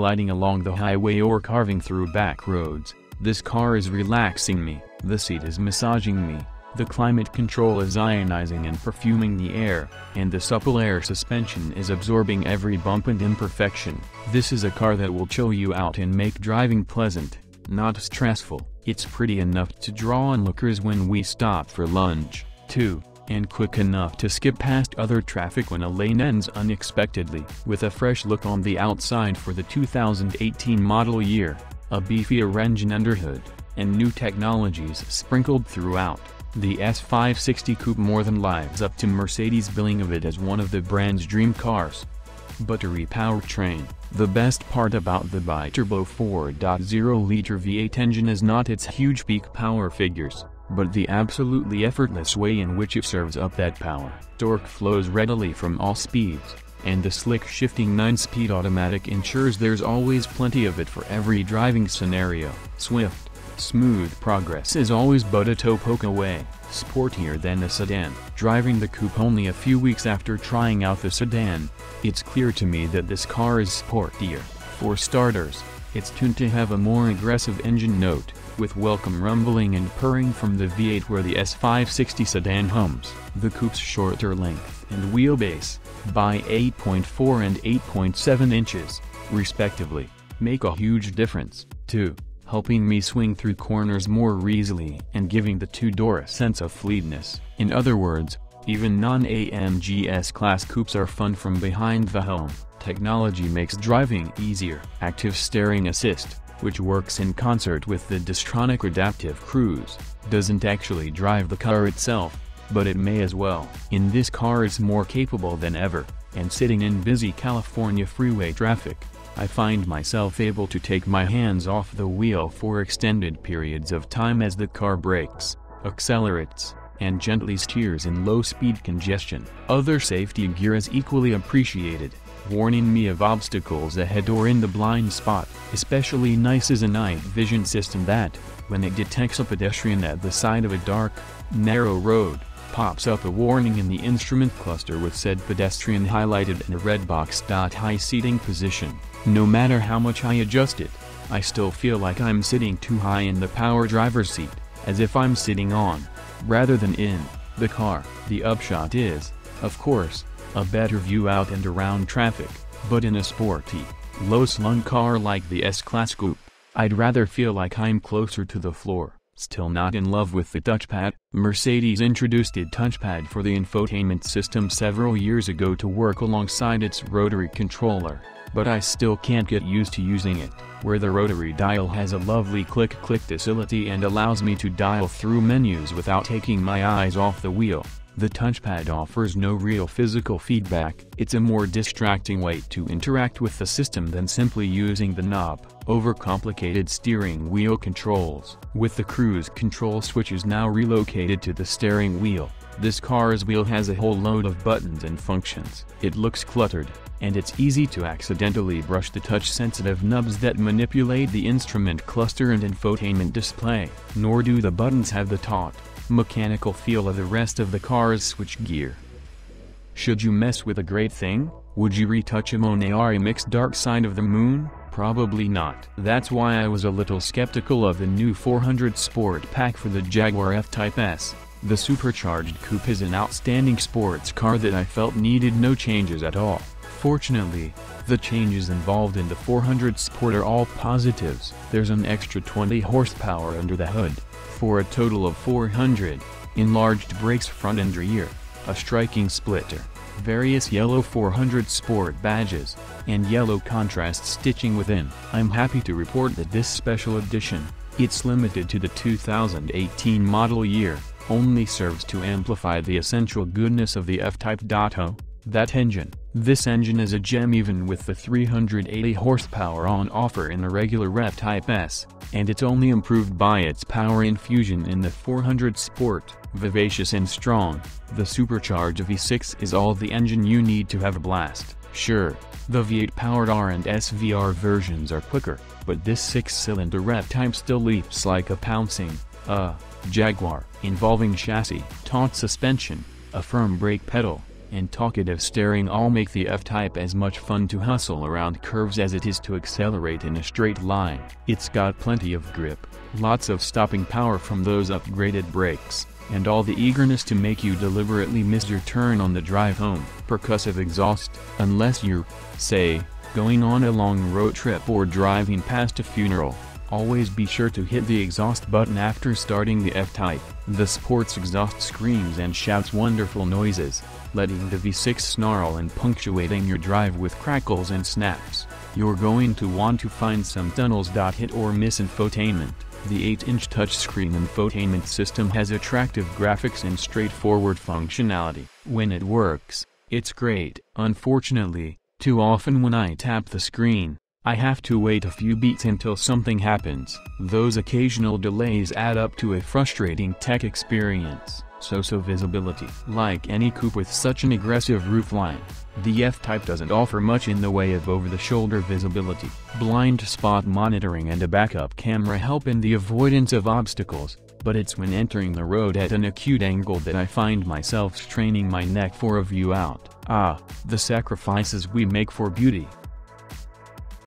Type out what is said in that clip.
gliding along the highway or carving through back roads. This car is relaxing me, the seat is massaging me, the climate control is ionizing and perfuming the air, and the supple air suspension is absorbing every bump and imperfection. This is a car that will chill you out and make driving pleasant, not stressful. It's pretty enough to draw onlookers when we stop for lunch, too, and quick enough to skip past other traffic when a lane ends unexpectedly. With a fresh look on the outside for the 2018 model year, a beefier engine underhood, and new technologies sprinkled throughout, the S560 Coupe more than lives up to Mercedes' billing of it as one of the brand's dream cars. Buttery powertrain. The best part about the bi-turbo 4.0-liter V8 engine is not its huge peak power figures, but the absolutely effortless way in which it serves up that power. Torque flows readily from all speeds, and the slick shifting 9-speed automatic ensures there's always plenty of it for every driving scenario. Swift, smooth progress is always but a toe poke away. Sportier than a sedan. Driving the coupe only a few weeks after trying out the sedan, it's clear to me that this car is sportier. For starters, it's tuned to have a more aggressive engine note, with welcome rumbling and purring from the V8 where the S560 sedan hums. The coupe's shorter length and wheelbase, by 8.4 and 8.7 inches, respectively, make a huge difference, too, helping me swing through corners more easily and giving the two-door a sense of fleetness. In other words, even non-AMG S-Class coupes are fun from behind the helm. Technology makes driving easier. Active Steering Assist, which works in concert with the Distronic Adaptive Cruise, doesn't actually drive the car itself, but it may as well. In this car it's more capable than ever, and sitting in busy California freeway traffic, I find myself able to take my hands off the wheel for extended periods of time as the car brakes, accelerates, and gently steers in low-speed congestion. Other safety gear is equally appreciated, warning me of obstacles ahead or in the blind spot. Especially nice is a night vision system that, when it detects a pedestrian at the side of a dark, narrow road, pops up a warning in the instrument cluster with said pedestrian highlighted in a red box. High seating position. No matter how much I adjust it, I still feel like I'm sitting too high in the power driver's seat, as if I'm sitting on, rather than in, the car. The upshot is, of course, a better view out and around traffic, but in a sporty, low-slung car like the S-Class Coupe, I'd rather feel like I'm closer to the floor. Still not in love with the touchpad? Mercedes introduced a touchpad for the infotainment system several years ago to work alongside its rotary controller, but I still can't get used to using it, where the rotary dial has a lovely click-click facility and allows me to dial through menus without taking my eyes off the wheel. The touchpad offers no real physical feedback. It's a more distracting way to interact with the system than simply using the knob. Overcomplicated steering wheel controls. With the cruise control switches now relocated to the steering wheel, this car's wheel has a whole load of buttons and functions. It looks cluttered, and it's easy to accidentally brush the touch-sensitive knobs that manipulate the instrument cluster and infotainment display. Nor do the buttons have the taut, mechanical feel of the rest of the car's switchgear. Should you mess with a great thing? Would you retouch a Monari mixed Dark Side of the Moon? Probably not. That's why I was a little skeptical of the new 400 Sport Pack for the Jaguar F-Type S. The supercharged coupe is an outstanding sports car that I felt needed no changes at all. Fortunately, the changes involved in the 400 Sport are all positives. There's an extra 20 horsepower under the hood, for a total of 400, enlarged brakes front and rear, a striking splitter, various yellow 400 Sport badges, and yellow contrast stitching within. I'm happy to report that this special edition, it's limited to the 2018 model year, only serves to amplify the essential goodness of the F-Type. That engine. This engine is a gem even with the 380 horsepower on offer in the regular F-Type S, and it's only improved by its power infusion in the 400 Sport. Vivacious and strong, the supercharged V6 is all the engine you need to have a blast. Sure, the V8-powered R and SVR versions are quicker, but this 6-cylinder F-Type still leaps like a pouncing, Jaguar, involving chassis, taut suspension, a firm brake pedal, and talkative steering all make the F-Type as much fun to hustle around curves as it is to accelerate in a straight line. It's got plenty of grip, lots of stopping power from those upgraded brakes, and all the eagerness to make you deliberately miss your turn on the drive home. Percussive exhaust, unless you're, say, going on a long road trip or driving past a funeral. Always be sure to hit the exhaust button after starting the F-Type. The sports exhaust screams and shouts wonderful noises, letting the V6 snarl and punctuating your drive with crackles and snaps. You're going to want to find some tunnels. Hit or miss infotainment. The 8-inch touchscreen infotainment system has attractive graphics and straightforward functionality. When it works, it's great. Unfortunately, too often when I tap the screen, I have to wait a few beats until something happens. Those occasional delays add up to a frustrating tech experience. So visibility. Like any coupe with such an aggressive roofline, the F-Type doesn't offer much in the way of over-the-shoulder visibility. Blind spot monitoring and a backup camera help in the avoidance of obstacles, but it's when entering the road at an acute angle that I find myself straining my neck for a view out. The sacrifices we make for beauty.